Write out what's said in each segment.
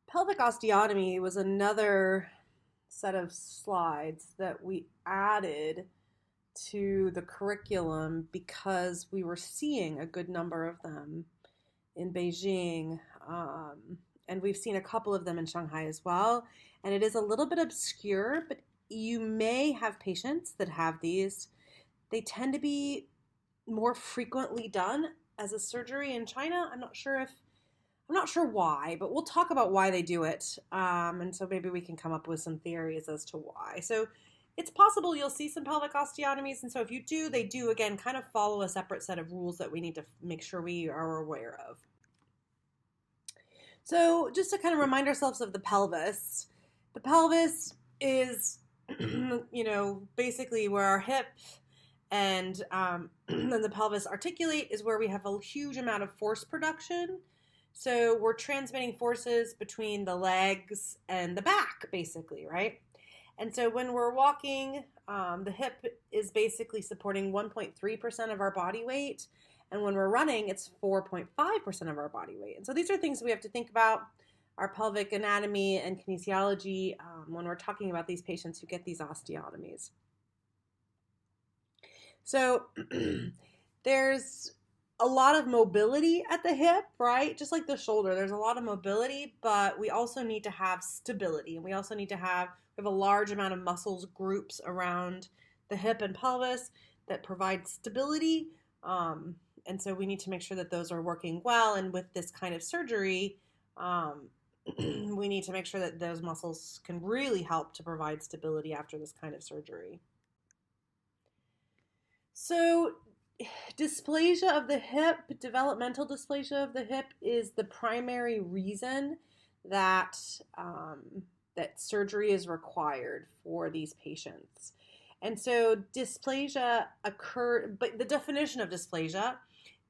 Pelvic osteotomy was another set of slides that we added to the curriculum because we were seeing a good number of them in Beijing, and we've seen a couple of them in Shanghai as well. And it is a little bit obscure, but you may have patients that have these. They tend to be more frequently done as a surgery in China. I'm not sure why, but we'll talk about why they do it. And so maybe we can come up with some theories as to why. So it's possible you'll see some pelvic osteotomies. And so if you do, they do, again, kind of follow a separate set of rules that we need to make sure we are aware of. So just to kind of remind ourselves of the pelvis is, basically where our hip and the pelvis articulate is where we have a huge amount of force production. So we're transmitting forces between the legs and the back, basically, right? And so when we're walking, the hip is basically supporting 1.3% of our body weight. And when we're running, it's 4.5% of our body weight. And so these are things we have to think about, our pelvic anatomy and kinesiology, when we're talking about these patients who get these osteotomies. So there's a lot of mobility at the hip, right? Just like the shoulder, there's a lot of mobility, but we also need to have stability. And we also need to have a large amount of muscles groups around the hip and pelvis that provide stability. And so we need to make sure that those are working well. And with this kind of surgery, we need to make sure that those muscles can really help to provide stability after this kind of surgery. So dysplasia of the hip, developmental dysplasia of the hip, is the primary reason that that surgery is required for these patients. And so dysplasia but the definition of dysplasia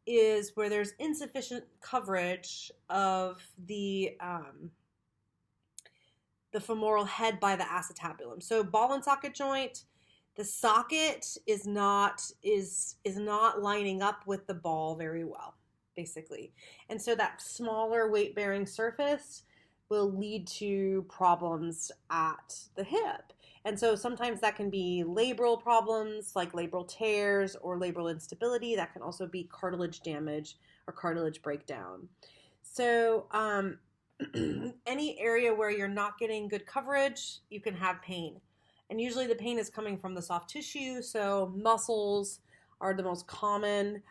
is where there's insufficient coverage of the femoral head by the acetabulum. So ball and socket joint, the socket is not lining up with the ball very well, basically. And so that smaller weight-bearing surface will lead to problems at the hip. And so sometimes that can be labral problems like labral tears or labral instability. That can also be cartilage damage or cartilage breakdown. So any area where you're not getting good coverage, you can have pain. And usually the pain is coming from the soft tissue. So muscles are the most common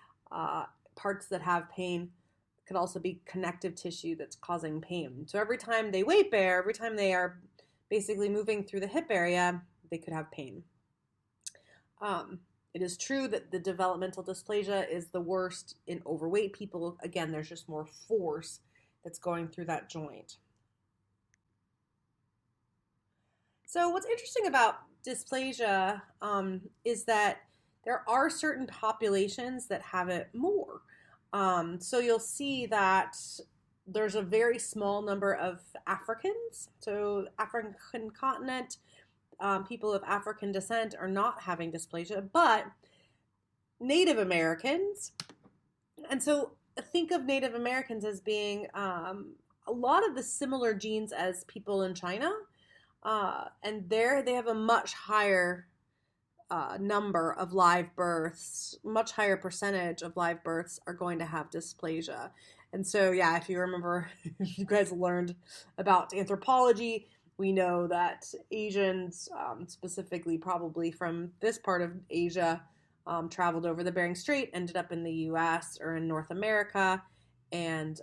parts that have pain. It could also be connective tissue that's causing pain. So every time they weight bear, every time they are basically moving through the hip area, they could have pain. It is true that the developmental dysplasia is the worst in overweight people. Again, there's just more force that's going through that joint. So what's interesting about dysplasia is that there are certain populations that have it more. So you'll see that there's a very small number of Africans. So African continent, people of African descent are not having dysplasia, but Native Americans. And so think of Native Americans as being a lot of the similar genes as people in China. And there they have a much higher number of live births, much higher percentage of live births are going to have dysplasia. And so, yeah, if you remember, if you guys learned about anthropology, we know that Asians, specifically probably from this part of Asia, traveled over the Bering Strait, ended up in the U.S. or in North America, and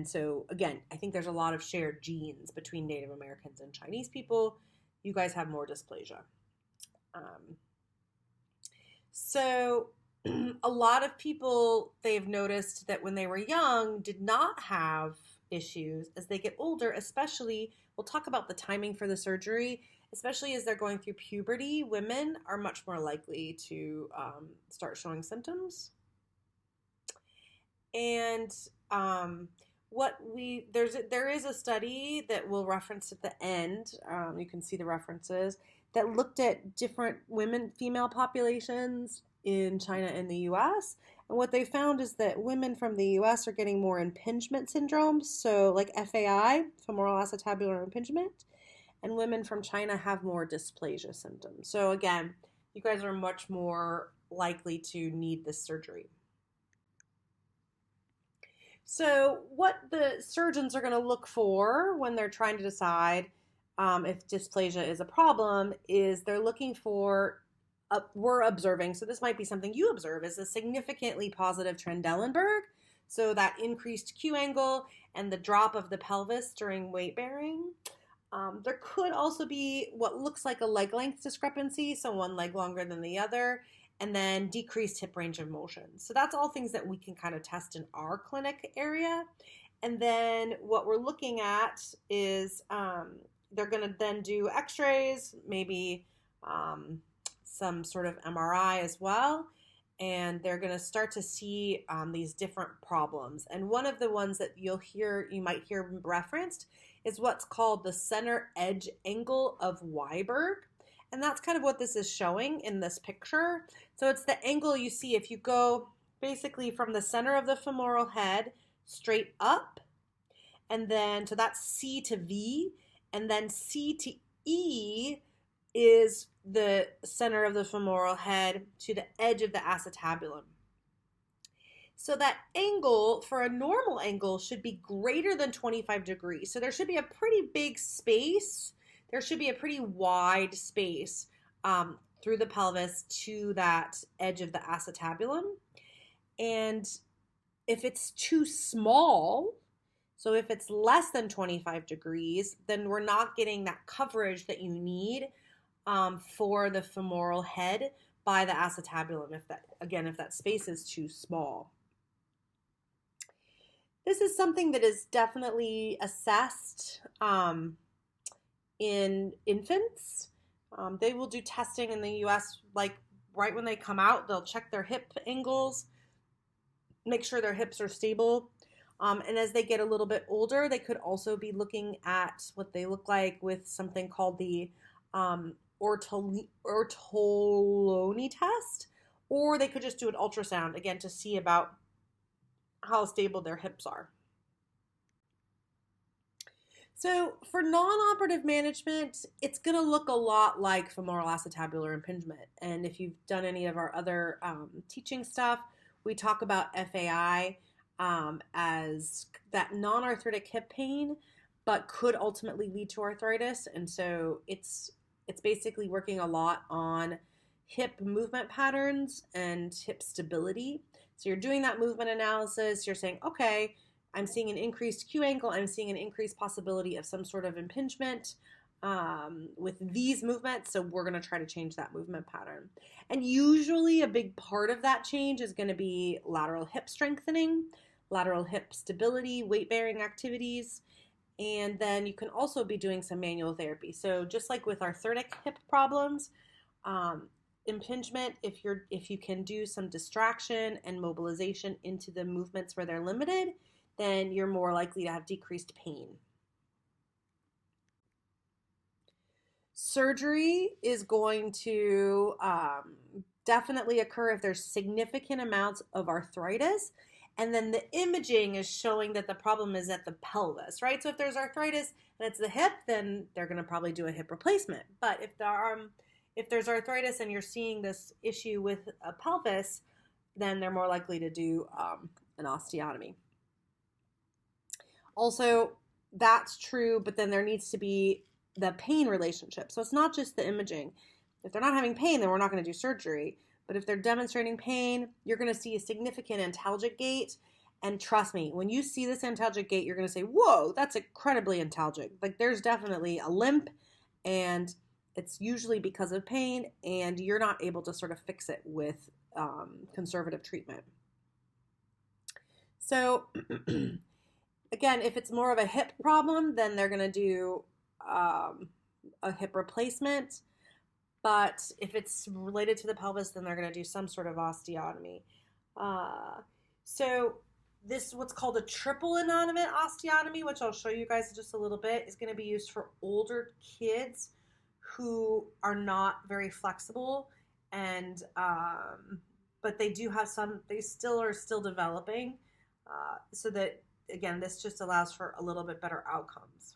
so, again, I think there's a lot of shared genes between Native Americans and Chinese people. You guys have more dysplasia. So a lot of people, they've noticed that when they were young, did not have issues. As they get older, especially, we'll talk about the timing for the surgery, especially as they're going through puberty, women are much more likely to start showing symptoms. And there is a study that we'll reference at the end. You can see the references that looked at different female populations in China and the U.S. And what they found is that women from the US are getting more impingement syndromes, so like FAI, femoral acetabular impingement, and women from China have more dysplasia symptoms. So again, you guys are much more likely to need this surgery. So what the surgeons are going to look for when they're trying to decide if dysplasia is a problem is they're looking for, we're observing, so this might be something you observe, is a significantly positive Trendelenburg, so that increased Q angle and the drop of the pelvis during weight bearing. There could also be what looks like a leg length discrepancy, so one leg longer than the other, and then decreased hip range of motion. So that's all things that we can kind of test in our clinic area. And then what we're looking at is they're going to then do x-rays, maybe some sort of MRI as well, and they're going to start to see these different problems. And one of the ones that you might hear referenced is what's called the center edge angle of Weiberg. And that's kind of what this is showing in this picture. So it's the angle you see if you go basically from the center of the femoral head straight up, and then, so that's C to V, and then C to E is the center of the femoral head to the edge of the acetabulum. So that angle, for a normal angle, should be greater than 25 degrees. So there should be a pretty big space. There should be a pretty wide space through the pelvis to that edge of the acetabulum. And if it's too small, so if it's less than 25 degrees, then we're not getting that coverage that you need for the femoral head by the acetabulum, if that space is too small. This is something that is definitely assessed in infants. They will do testing in the US, like right when they come out, they'll check their hip angles, make sure their hips are stable. And as they get a little bit older, they could also be looking at what they look like with something called the Ortolani test, or they could just do an ultrasound, again, to see about how stable their hips are. So for non-operative management, it's going to look a lot like femoral acetabular impingement. And if you've done any of our other teaching stuff, we talk about FAI as that non-arthritic hip pain, but could ultimately lead to arthritis. And so it's basically working a lot on hip movement patterns and hip stability. So you're doing that movement analysis. You're saying, okay, I'm seeing an increased Q angle. I'm seeing an increased possibility of some sort of impingement with these movements. So we're going to try to change that movement pattern. And usually a big part of that change is going to be lateral hip strengthening, lateral hip stability, weight-bearing activities. And then you can also be doing some manual therapy. So just like with arthritic hip problems, impingement, if you can do some distraction and mobilization into the movements where they're limited, then you're more likely to have decreased pain. Surgery is going to definitely occur if there's significant amounts of arthritis, and then the imaging is showing that the problem is at the pelvis, right? So if there's arthritis and it's the hip, then they're going to probably do a hip replacement. But if there's arthritis and you're seeing this issue with a pelvis, then they're more likely to do an osteotomy. Also, that's true, but then there needs to be the pain relationship. So it's not just the imaging. If they're not having pain, then we're not going to do surgery. But if they're demonstrating pain, you're going to see a significant antalgic gait. And trust me, when you see this antalgic gait, you're going to say, whoa, that's incredibly antalgic. Like there's definitely a limp, and it's usually because of pain, and you're not able to sort of fix it with conservative treatment. So again, if it's more of a hip problem, then they're going to do a hip replacement. But if it's related to the pelvis, then they're going to do some sort of osteotomy. So this, what's called a triple innominate osteotomy, which I'll show you guys in just a little bit, is going to be used for older kids who are not very flexible and but they do have some, they still are developing, so that, again, this just allows for a little bit better outcomes.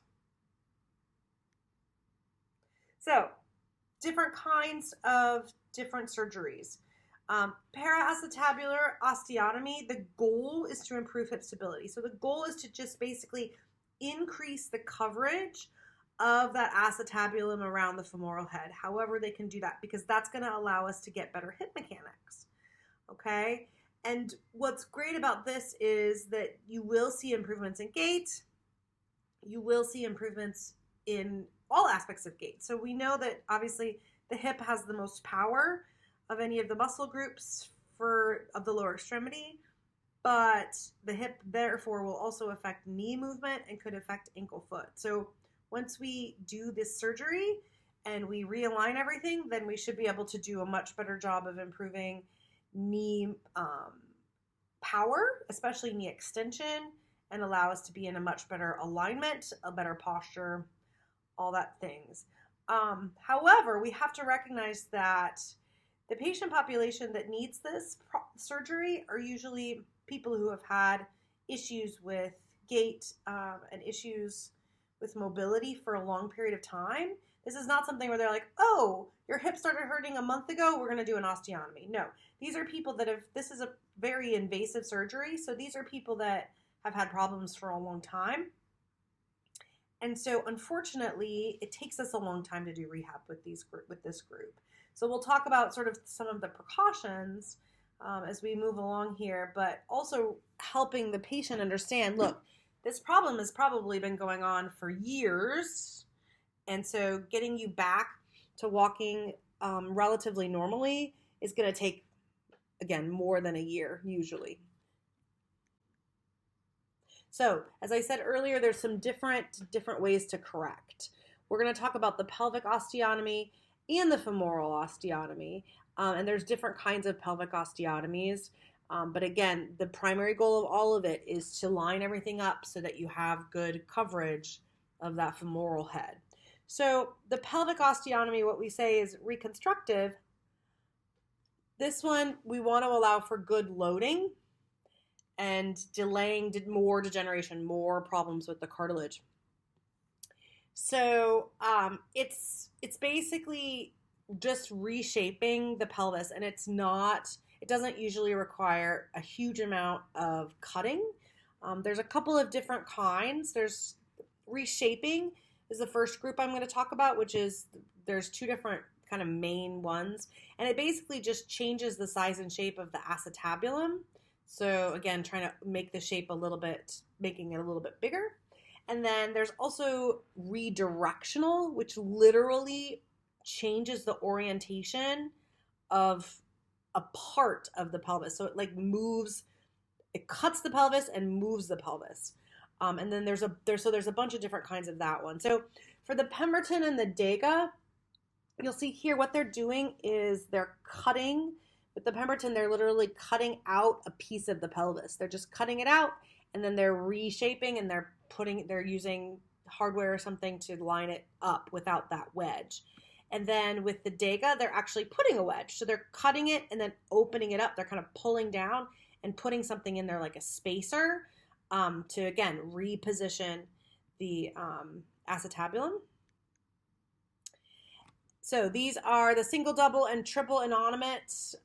So, different kinds of different surgeries. Paraacetabular osteotomy, the goal is to improve hip stability. So the goal is to just basically increase the coverage of that acetabulum around the femoral head. However they can do that, because that's going to allow us to get better hip mechanics. Okay? And what's great about this is that you will see improvements in gait. You will see improvements in all aspects of gait. So we know that obviously the hip has the most power of any of the muscle groups of the lower extremity, but the hip therefore will also affect knee movement and could affect ankle foot. So once we do this surgery and we realign everything, then we should be able to do a much better job of improving knee power, especially knee extension, and allow us to be in a much better alignment, a better posture, all that things. However, we have to recognize that the patient population that needs this surgery are usually people who have had issues with gait and issues with mobility for a long period of time. This is not something where they're like, oh, your hip started hurting a month ago, we're going to do an osteotomy. No, these are people that this is a very invasive surgery, so these are people that have had problems for a long time. And so, unfortunately, it takes us a long time to do rehab with this group. So we'll talk about sort of some of the precautions as we move along here, but also helping the patient understand, look, this problem has probably been going on for years, and so getting you back to walking relatively normally is going to take, again, more than a year usually. So, as I said earlier, there's some different ways to correct. We're going to talk about the pelvic osteotomy and the femoral osteotomy, and there's different kinds of pelvic osteotomies. But again, the primary goal of all of it is to line everything up so that you have good coverage of that femoral head. So the pelvic osteotomy, what we say is reconstructive. This one, we want to allow for good loading and delaying more degeneration, more problems with the cartilage. So it's basically just reshaping the pelvis, and it doesn't usually require a huge amount of cutting. There's a couple of different kinds. There's reshaping is the first group I'm going to talk about, which is there's two different kind of main ones, and it basically just changes the size and shape of the acetabulum. So again, trying to make the shape making it a little bit bigger. And then there's also redirectional, which literally changes the orientation of a part of the pelvis. So it cuts the pelvis and moves the pelvis. And then there's a bunch of different kinds of that one. So for the Pemberton and the Dega, you'll see here what they're doing is they're cutting. With the Pemberton, they're literally cutting out a piece of the pelvis. They're just cutting it out, and then they're reshaping, and they're using hardware or something to line it up without that wedge. And then with the Dega, they're actually putting a wedge. So they're cutting it and then opening it up. They're kind of pulling down and putting something in there like a spacer to, again, reposition the acetabulum. So these are the single, double, and triple innominate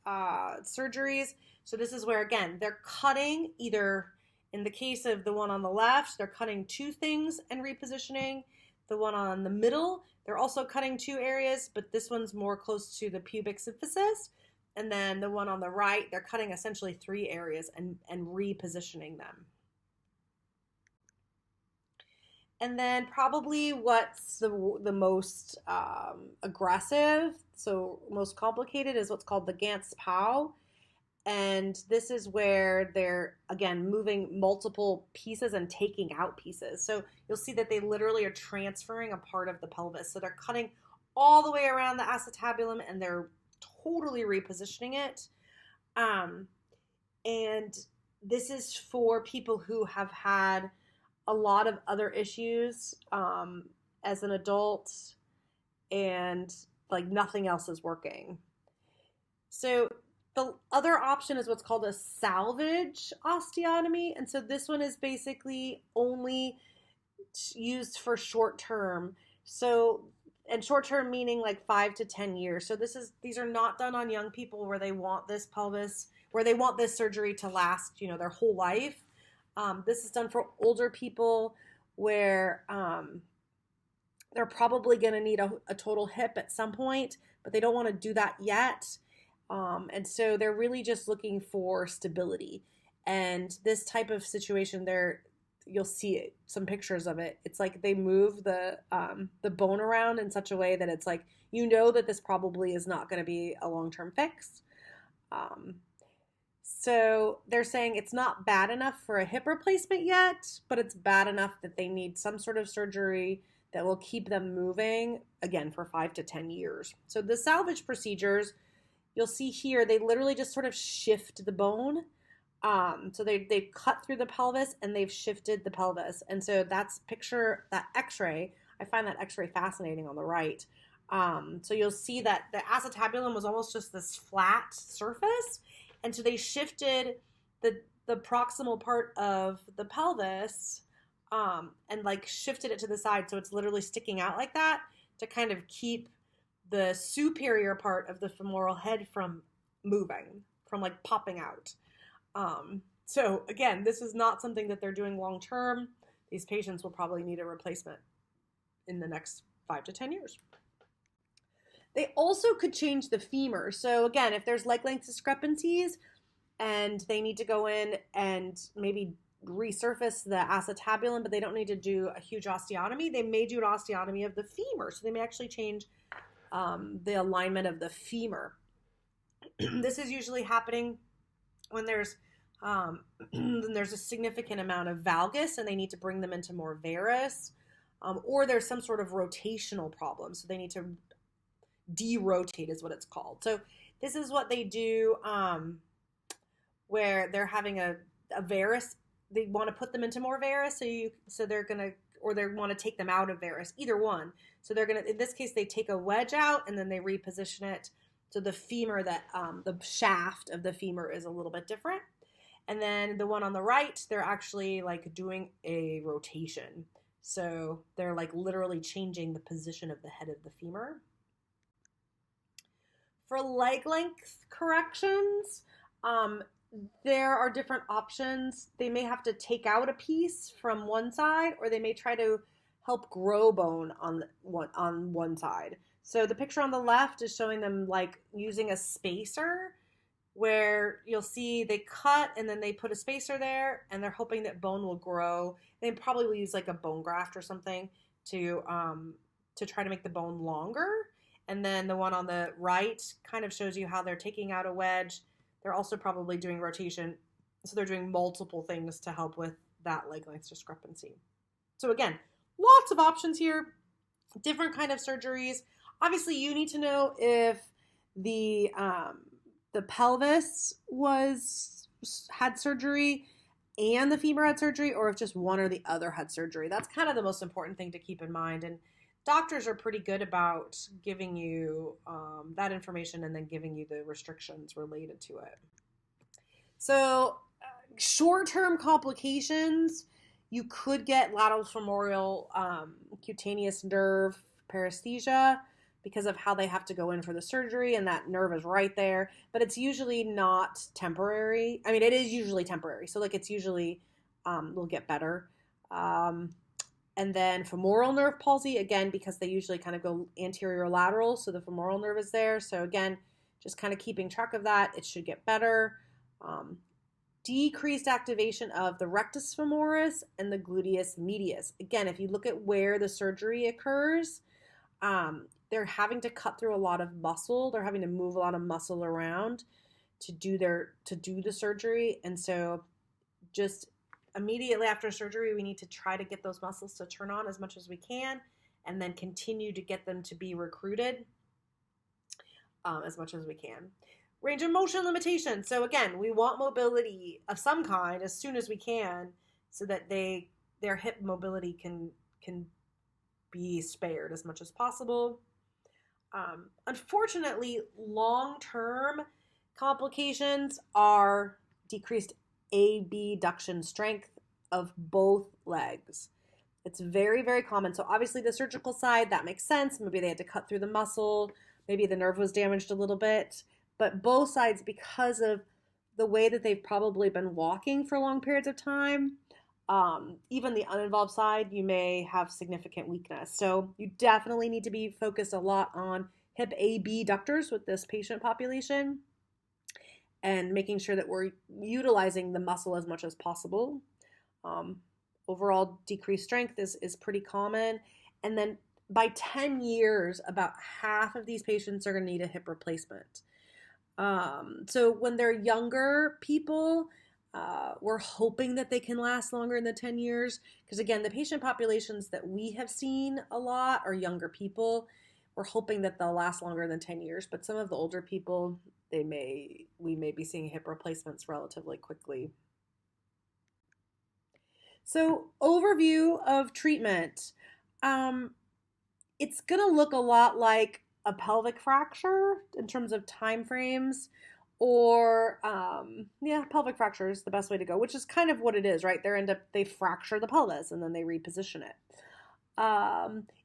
surgeries. So this is where, again, they're cutting either, in the case of the one on the left, they're cutting two things and repositioning. The one on the middle, they're also cutting two areas, but this one's more close to the pubic symphysis. And then the one on the right, they're cutting essentially three areas and repositioning them. And then probably what's the most aggressive, so most complicated, is what's called the Ganz-Pau. And this is where they're, again, moving multiple pieces and taking out pieces. So you'll see that they literally are transferring a part of the pelvis. So they're cutting all the way around the acetabulum and they're totally repositioning it. And this is for people who have had a lot of other issues as an adult, and like nothing else is working. So The other option is what's called a salvage osteotomy. And so this one is basically only used for short term. So, and short term meaning like 5 to 10 years. So these are not done on young people where they want this surgery to last, their whole life. This is done for older people where they're probably going to need a total hip at some point, but they don't want to do that yet. And so they're really just looking for stability. And this type of situation, you'll see some pictures of it. It's like they move the bone around in such a way that it's like, that this probably is not going to be a long-term fix. So they're saying it's not bad enough for a hip replacement yet, but it's bad enough that they need some sort of surgery that will keep them moving, again, for 5 to 10 years. So the salvage procedures, you'll see here, they literally just sort of shift the bone. So they've cut through the pelvis and they've shifted the pelvis. And so picture that x-ray. I find that x-ray fascinating on the right. So you'll see that the acetabulum was almost just this flat surface. And so they shifted the proximal part of the pelvis and like shifted it to the side. So it's literally sticking out like that to kind of keep the superior part of the femoral head from moving, from like popping out. So again, this is not something that they're doing long term. These patients will probably need a replacement in the next 5 to 10 years. They also could change the femur. So again, if there's leg length discrepancies and they need to go in and maybe resurface the acetabulum, but they don't need to do a huge osteotomy, they may do an osteotomy of the femur. So they may actually change the alignment of the femur. This is usually happening when there's a significant amount of valgus and they need to bring them into more varus, or there's some sort of rotational problem. So they need to derotate is what it's called. So this is what they do where they're having a varus. They want to put them into more varus, so they're gonna, or they want to take them out of varus, either one. So they're gonna, in this case, they take a wedge out and then they reposition it. So the femur, the shaft of the femur is a little bit different. And then the one on the right, they're actually like doing a rotation. So they're like literally changing the position of the head of the femur. For leg length corrections, there are different options. They may have to take out a piece from one side, or they may try to help grow bone on one side. So the picture on the left is showing them like using a spacer, where you'll see they cut and then they put a spacer there and they're hoping that bone will grow. They probably will use like a bone graft or something to try to make the bone longer. And then the one on the right kind of shows you how they're taking out a wedge. They're also probably doing rotation. So they're doing multiple things to help with that leg length discrepancy. So again, lots of options here, different kind of surgeries. Obviously, you need to know if the pelvis had surgery and the femur had surgery, or if just one or the other had surgery. That's kind of the most important thing to keep in mind. And doctors are pretty good about giving you that information and then giving you the restrictions related to it. So short-term complications, you could get lateral femoral cutaneous nerve paresthesia because of how they have to go in for the surgery, and that nerve is right there, but it's usually not temporary. I mean, it is usually temporary. So like it's usually will get better. And then femoral nerve palsy, again, because they usually kind of go anterior lateral, so the femoral nerve is there. So again, just kind of keeping track of that, it should get better. Decreased activation of the rectus femoris and the gluteus medius. Again, if you look at where the surgery occurs, they're having to cut through a lot of muscle. They're having to move a lot of muscle around to do the surgery. And so just immediately after surgery, we need to try to get those muscles to turn on as much as we can, and then continue to get them to be recruited as much as we can. Range of motion limitation. So again, we want mobility of some kind as soon as we can, so that their hip mobility can be spared as much as possible. Unfortunately, long-term complications are decreased abduction strength of both legs. It's very, very common. So obviously the surgical side, that makes sense. Maybe they had to cut through the muscle. Maybe the nerve was damaged a little bit. But both sides, because of the way that they've probably been walking for long periods of time, even the uninvolved side, you may have significant weakness. So you definitely need to be focused a lot on hip abductors with this patient population and making sure that we're utilizing the muscle as much as possible. Overall decreased strength is pretty common. And then by 10 years, about half of these patients are going to need a hip replacement. So when they're younger people, we're hoping that they can last longer than 10 years. Because again, the patient populations that we have seen a lot are younger people. We're hoping that they'll last longer than 10 years. But some of the older people, we may be seeing hip replacements relatively quickly. So overview of treatment. It's going to look a lot like a pelvic fracture in terms of time frames, or pelvic fracture is the best way to go, which is kind of what it is, right? They fracture the pelvis and then they reposition it.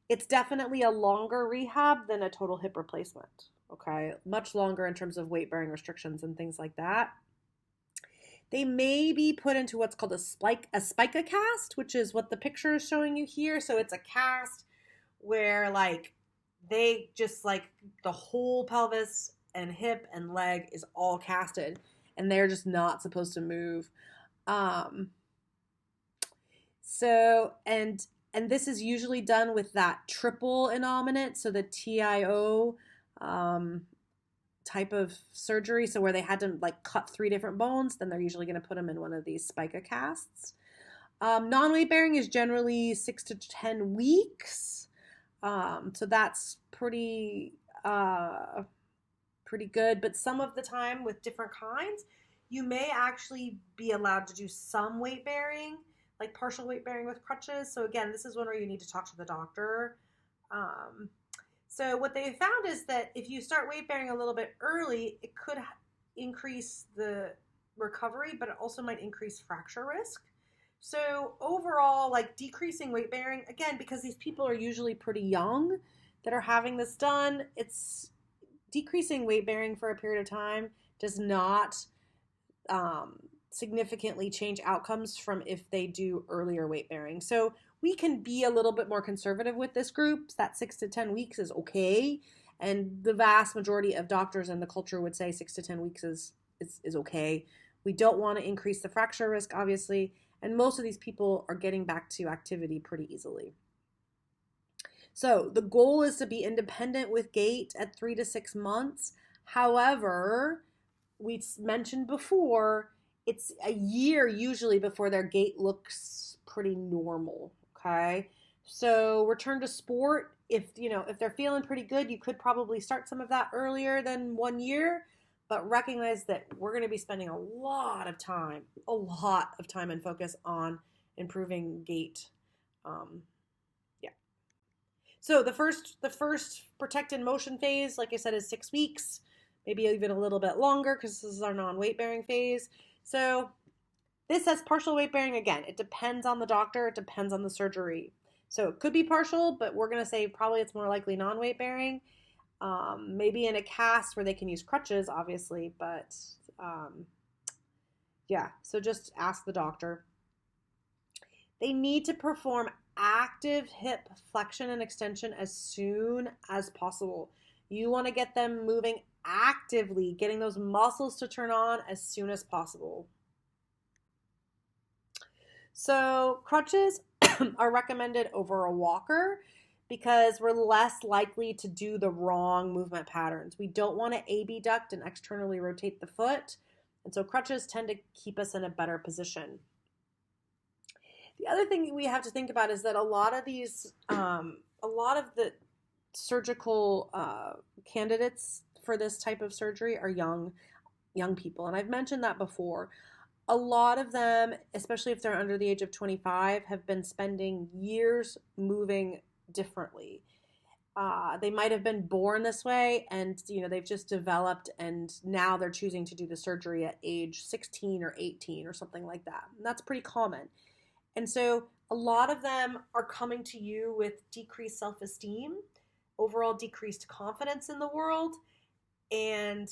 It's definitely a longer rehab than a total hip replacement. Okay, much longer in terms of weight bearing restrictions and things like that. They may be put into what's called a spica cast, which is what the picture is showing you here. So it's a cast where they just the whole pelvis and hip and leg is all casted and they're just not supposed to move. And this is usually done with that triple innominate, so the TIO type of surgery, so where they had to cut 3 different bones, then they're usually going to put them in one of these spica casts. Non-weight bearing is generally 6 to 10 weeks, so that's pretty good. But some of the time with different kinds, you may actually be allowed to do some weight bearing, like partial weight bearing with crutches. So again, this is one where you need to talk to the doctor. So what they found is that if you start weight bearing a little bit early, it could increase the recovery, but it also might increase fracture risk. So overall, decreasing weight bearing, again, because these people are usually pretty young that are having this done, it's decreasing weight bearing for a period of time does not significantly change outcomes from if they do earlier weight bearing. So we can be a little bit more conservative with this group. That 6 to 10 weeks is okay. And the vast majority of doctors in the culture would say 6 to 10 weeks is okay. We don't want to increase the fracture risk, obviously. And most of these people are getting back to activity pretty easily. So the goal is to be independent with gait at 3 to 6 months. However, we mentioned before, it's a year usually before their gait looks pretty normal. Okay, so return to sport. If they're feeling pretty good, you could probably start some of that earlier than 1 year, but recognize that we're going to be spending a lot of time and focus on improving gait. So the first protected motion phase, like I said, is 6 weeks, maybe even a little bit longer because this is our non-weight bearing phase. So this says partial weight bearing. Again, it depends on the doctor. It depends on the surgery. So it could be partial, but we're going to say probably it's more likely non-weight bearing. Maybe in a cast where they can use crutches, obviously, but so just ask the doctor. They need to perform active hip flexion and extension as soon as possible. You want to get them moving actively, getting those muscles to turn on as soon as possible. So crutches are recommended over a walker because we're less likely to do the wrong movement patterns. We don't want to abduct and externally rotate the foot, and so crutches tend to keep us in a better position. The other thing we have to think about is that a lot of the surgical candidates for this type of surgery are young people, and I've mentioned that before. A lot of them, especially if they're under the age of 25, have been spending years moving differently. They might have been born this way and, they've just developed and now they're choosing to do the surgery at age 16 or 18 or something like that. And that's pretty common. And so a lot of them are coming to you with decreased self-esteem, overall decreased confidence in the world, and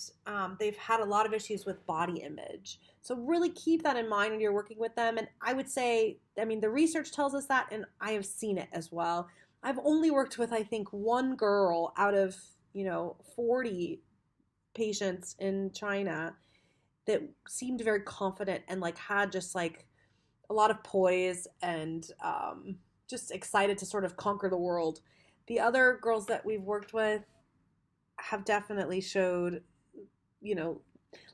they've had a lot of issues with body image. So really keep that in mind when you're working with them. And I would say, the research tells us that, and I have seen it as well. I've only worked with, I think, one girl out of, 40 patients in China that seemed very confident and had just a lot of poise and just excited to sort of conquer the world. The other girls that we've worked with have definitely showed,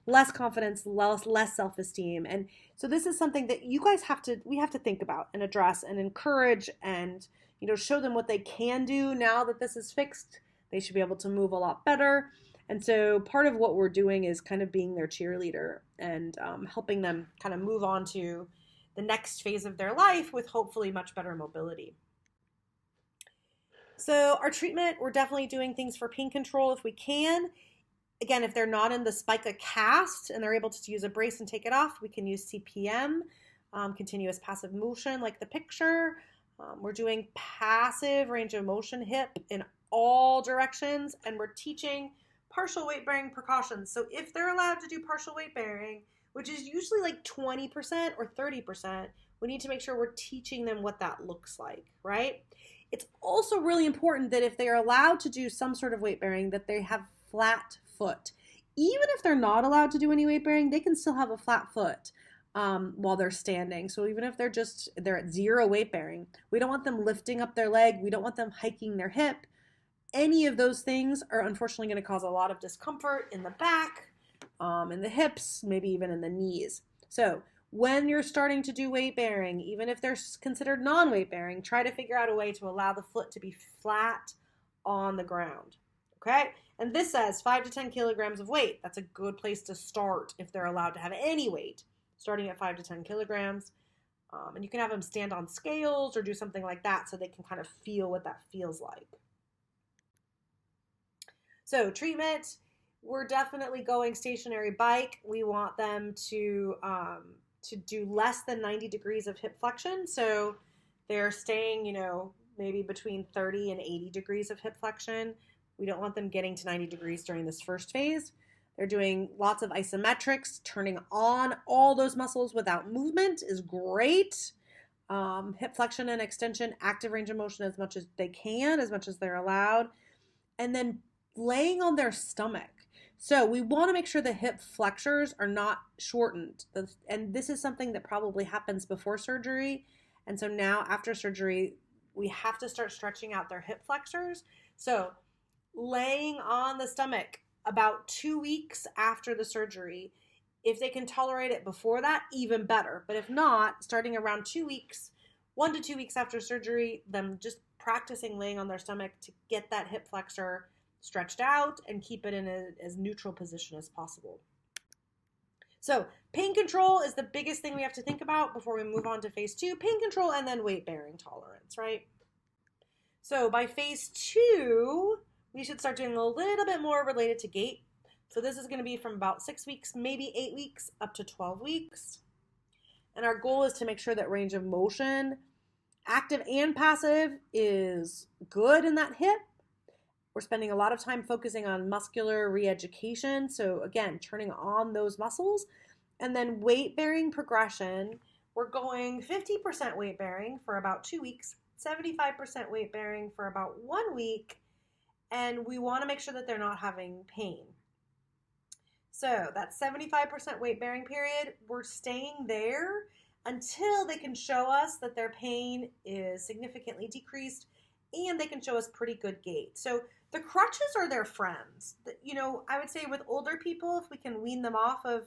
less confidence, less self-esteem. And so this is something that you guys we have to think about and address and encourage and, show them what they can do now that this is fixed. They should be able to move a lot better. And so part of what we're doing is kind of being their cheerleader and helping them kind of move on to the next phase of their life with hopefully much better mobility. So our treatment, we're definitely doing things for pain control if we can. Again, if they're not in the spica cast and they're able to use a brace and take it off, we can use CPM, continuous passive motion like the picture. We're doing passive range of motion hip in all directions, and we're teaching partial weight bearing precautions. So if they're allowed to do partial weight bearing, which is usually 20% or 30%, we need to make sure we're teaching them what that looks like, right? It's also really important that if they are allowed to do some sort of weight bearing, that they have flat foot. Even if they're not allowed to do any weight bearing, they can still have a flat foot while they're standing. So even if they're at zero weight bearing, we don't want them lifting up their leg. We don't want them hiking their hip. Any of those things are unfortunately going to cause a lot of discomfort in the back, in the hips, maybe even in the knees. So when you're starting to do weight bearing, even if they're considered non-weight bearing, try to figure out a way to allow the foot to be flat on the ground. Okay? And this says 5 to 10 kilograms of weight. That's a good place to start if they're allowed to have any weight, starting at 5 to 10 kilograms. And you can have them stand on scales or do something like that so they can kind of feel what that feels like. So treatment, we're definitely going stationary bike. We want them to do less than 90 degrees of hip flexion. So they're staying, maybe between 30 and 80 degrees of hip flexion. We don't want them getting to 90 degrees during this first phase. They're doing lots of isometrics. Turning on all those muscles without movement is great. Hip flexion and extension, active range of motion as much as they can, as much as they're allowed. And then laying on their stomach. So we want to make sure the hip flexors are not shortened. And this is something that probably happens before surgery. And so now after surgery, we have to start stretching out their hip flexors. So laying on the stomach about 2 weeks after the surgery. If they can tolerate it before that, even better. But if not, starting around 2 weeks, 1 to 2 weeks after surgery, them just practicing laying on their stomach to get that hip flexor stretched out and keep it in as neutral position as possible. So pain control is the biggest thing we have to think about before we move on to phase 2. Pain control and then weight bearing tolerance, right? So by phase 2, we should start doing a little bit more related to gait. So this is going to be from about 6 weeks, maybe 8 weeks, up to 12 weeks. And our goal is to make sure that range of motion, active and passive, is good in that hip. We're spending a lot of time focusing on muscular re-education. So again, turning on those muscles. And then weight-bearing progression, we're going 50% weight-bearing for about 2 weeks, 75% weight-bearing for about 1 week, and we want to make sure that they're not having pain. So that 75% weight-bearing period, we're staying there until they can show us that their pain is significantly decreased and they can show us pretty good gait. So the crutches are their friends. I would say with older people, if we can wean them off of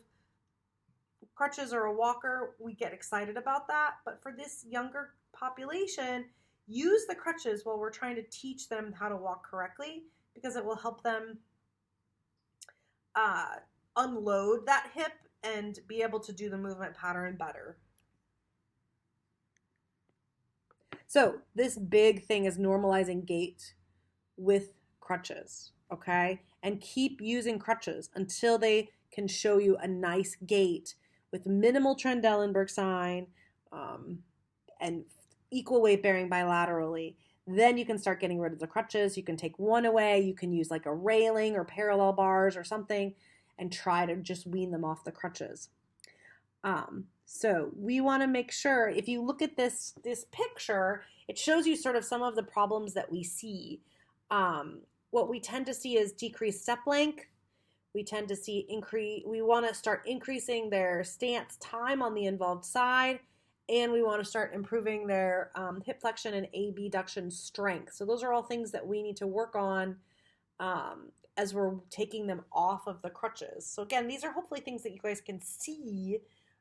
crutches or a walker, we get excited about that. But for this younger population, use the crutches while we're trying to teach them how to walk correctly, because it will help them unload that hip and be able to do the movement pattern better. So this big thing is normalizing gait with crutches, okay? And keep using crutches until they can show you a nice gait with minimal Trendelenburg sign and equal weight bearing bilaterally. Then you can start getting rid of the crutches. You can take one away. You can use like a railing or parallel bars or something and try to just wean them off the crutches. So we want to make sure, if you look at this picture, it shows you sort of some of the problems that we see. What we tend to see is decreased step length. We tend to see we want to start increasing their stance time on the involved side, and we want to start improving their hip flexion and abduction strength. So those are all things that we need to work on as we're taking them off of the crutches. So again, these are hopefully things that you guys can see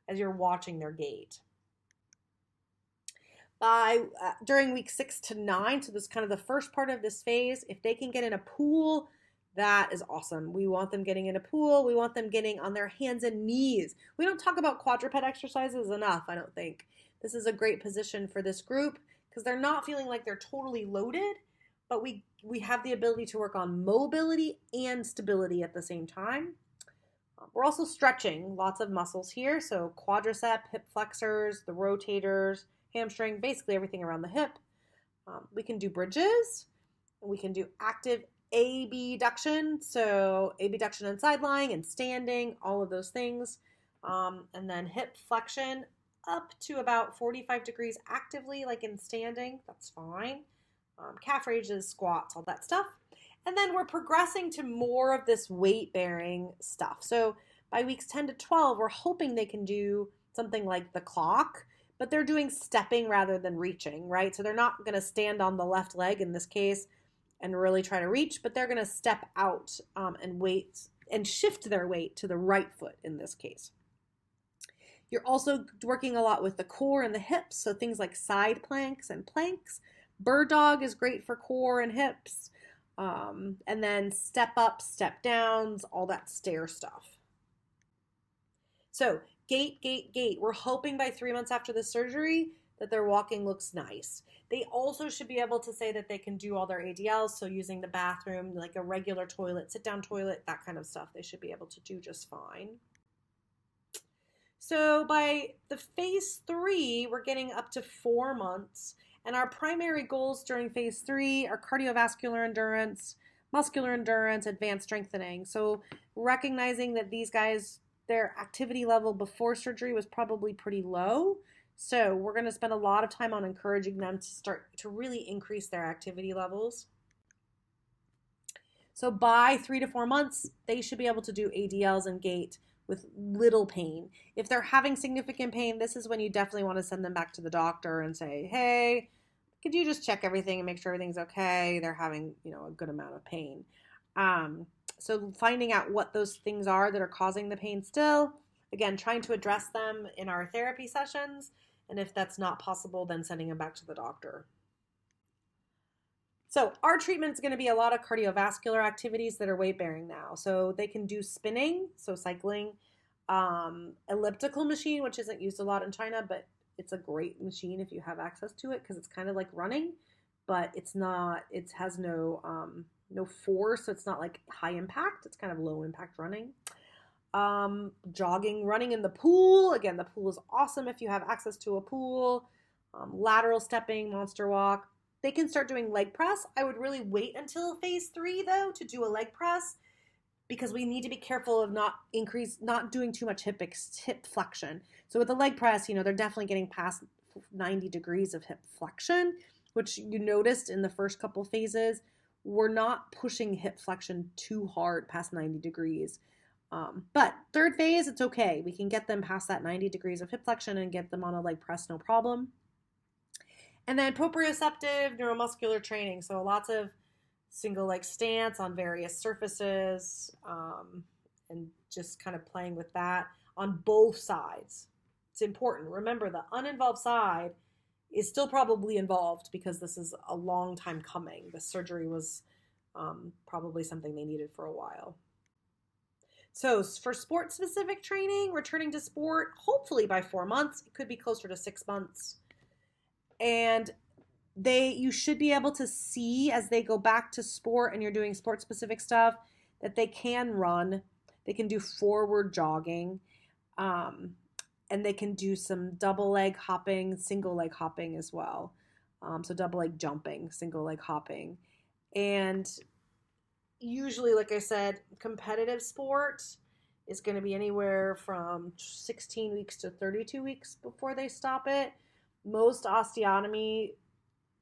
as you're watching their gait. During week 6 to 9, so this is kind of the first part of this phase, if they can get in a pool, that is awesome. We want them getting in a pool. We want them getting on their hands and knees. We don't talk about quadruped exercises enough, I don't think. This is a great position for this group because they're not feeling like they're totally loaded, but we have the ability to work on mobility and stability at the same time. We're also stretching lots of muscles here, so quadricep, hip flexors, the rotators, hamstring, basically everything around the hip. We can do bridges. We can do active abduction, so abduction and side lying and standing, all of those things. And then hip flexion up to about 45 degrees actively, like in standing, that's fine. Calf raises, squats, all that stuff. And then we're progressing to more of this weight-bearing stuff. So by weeks 10 to 12, we're hoping they can do something like the clock, but they're doing stepping rather than reaching, right? So they're not going to stand on the left leg in this case and really try to reach, but they're going to step out and weight and shift their weight to the right foot in this case. You're also working a lot with the core and the hips, so things like side planks and planks. Bird dog is great for core and hips. And then step up, step downs, all that stair stuff. So gait. We're hoping by 3 months after the surgery that their walking looks nice. They also should be able to say that they can do all their ADLs, so using the bathroom, like a regular toilet, sit-down toilet, that kind of stuff, they should be able to do just fine. So by the phase 3, we're getting up to 4 months. And our primary goals during phase 3 are cardiovascular endurance, muscular endurance, advanced strengthening. So recognizing that these guys, their activity level before surgery was probably pretty low. So we're going to spend a lot of time on encouraging them to start to really increase their activity levels. So by 3 to 4 months, they should be able to do ADLs and gait with little pain. If they're having significant pain, this is when you definitely want to send them back to the doctor and say, hey, could you just check everything and make sure everything's okay? They're having, a good amount of pain. So finding out what those things are that are causing the pain still, again, trying to address them in our therapy sessions. And if that's not possible, then sending them back to the doctor. So our treatment is going to be a lot of cardiovascular activities that are weight bearing now. So they can do spinning, so cycling, elliptical machine, which isn't used a lot in China, but it's a great machine if you have access to it because it's kind of like running, but it's not, it has no force. So it's not like high impact. It's kind of low impact running. Jogging, running in the pool. Again, the pool is awesome if you have access to a pool. Lateral stepping, monster walk. They can start doing leg press. I would really wait until phase 3 though to do a leg press because we need to be careful of not doing too much hip flexion. So with the leg press, they're definitely getting past 90 degrees of hip flexion, which you noticed in the first couple phases. We're not pushing hip flexion too hard past 90 degrees. But third phase, it's okay. We can get them past that 90 degrees of hip flexion and get them on a leg press, no problem. And then proprioceptive neuromuscular training. So lots of single leg stance on various surfaces and just kind of playing with that on both sides. It's important. Remember, the uninvolved side is still probably involved because this is a long time coming. The surgery was probably something they needed for a while. So for sport-specific training, returning to sport, hopefully by 4 months. It could be closer to 6 months. And you should be able to see as they go back to sport and you're doing sport specific stuff that they can run, they can do forward jogging, and they can do some double leg hopping, single leg hopping as well. So double leg jumping, single leg hopping. And usually, like I said, competitive sport is going to be anywhere from 16 weeks to 32 weeks before they stop it. Most osteotomy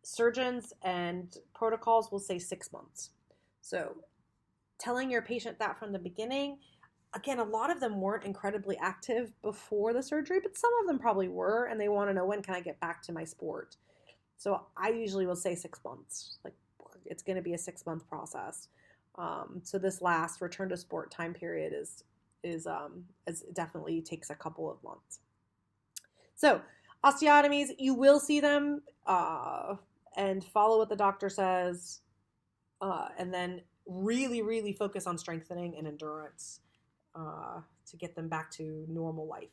surgeons and protocols will say 6 months. So telling your patient that from the beginning, again, a lot of them weren't incredibly active before the surgery, but some of them probably were, and they want to know, when can I get back to my sport? So I usually will say 6 months. Like, it's going to be a 6-month process. So this last return to sport time period is definitely takes a couple of months. So osteotomies, you will see them and follow what the doctor says, and then really focus on strengthening and endurance to get them back to normal life.